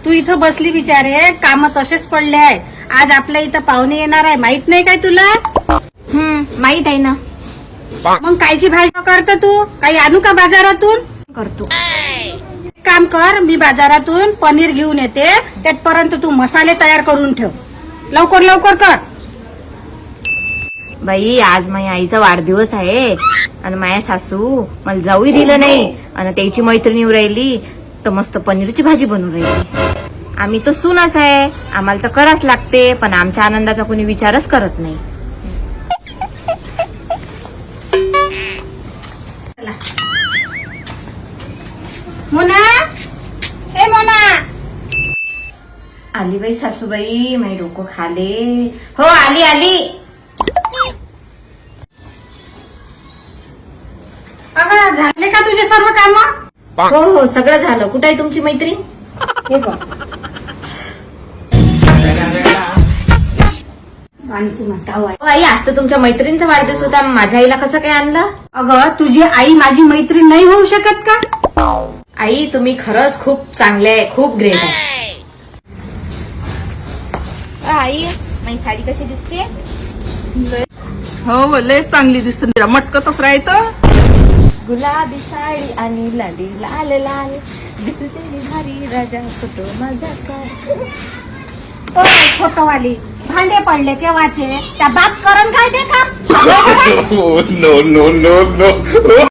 तू इथं बसली बिचारे, काम तसेच पडले आहे. आज आपल्या इथं पाहुणे येणार आहे, माहित नाही काय तुला? माहित आहे ना. मग कायची भाजी करतो तू? काही आणू का बाजारातून? करतो. काम कर, मी बाजारातून पनीर घेऊन येते. त्यातपर्यंत तू मसाले तयार करून ठेव. लवकर लवकर कर. बाई आज माझ्या आईचा वाढदिवस आहे आणि माझ्या सासू मला जाऊही दिलं नाही आणि त्याची मैत्रीण येऊ राहिली तर मस्त पनीरची भाजी बनवून राहिली. आम्ही तर सूनच आहे, आम्हाला तर करावंच लागते, पण आमच्या आनंदाचा कोणी विचारच करत नाही. मोना, हे मोना. आली बाई सासूबाई, माझे डोकं खाले. हो आली आली. अगं झाले का तुझे सर्व काम? हो हो सगळं झालं. कुठे आहे तुमची मैत्रीण? हे बघ. आणि तू म्हणता आहे. हो आई, आज तर तुमच्या मैत्रिणीचा वाढदिवस होता, माझ्या आईला कसं काय आणलं? अगं तुझी आई माझी मैत्रीण नाही होऊ शकत का? आई तुम्ही खरंच खूप चांगले आहे, खूप ग्रेट आहे. आई माझी साडी कशी दिसते? हो लय चांगली दिसते, मटकतच राहतं. गुलाबी साडी आणि लाली लाल लाल दिसते भारी राजा फोटो माझा काय. फोटोवाली भांडे पडले केव्हाचे, त्या बाप करण काय ते काम? no, no, no, no.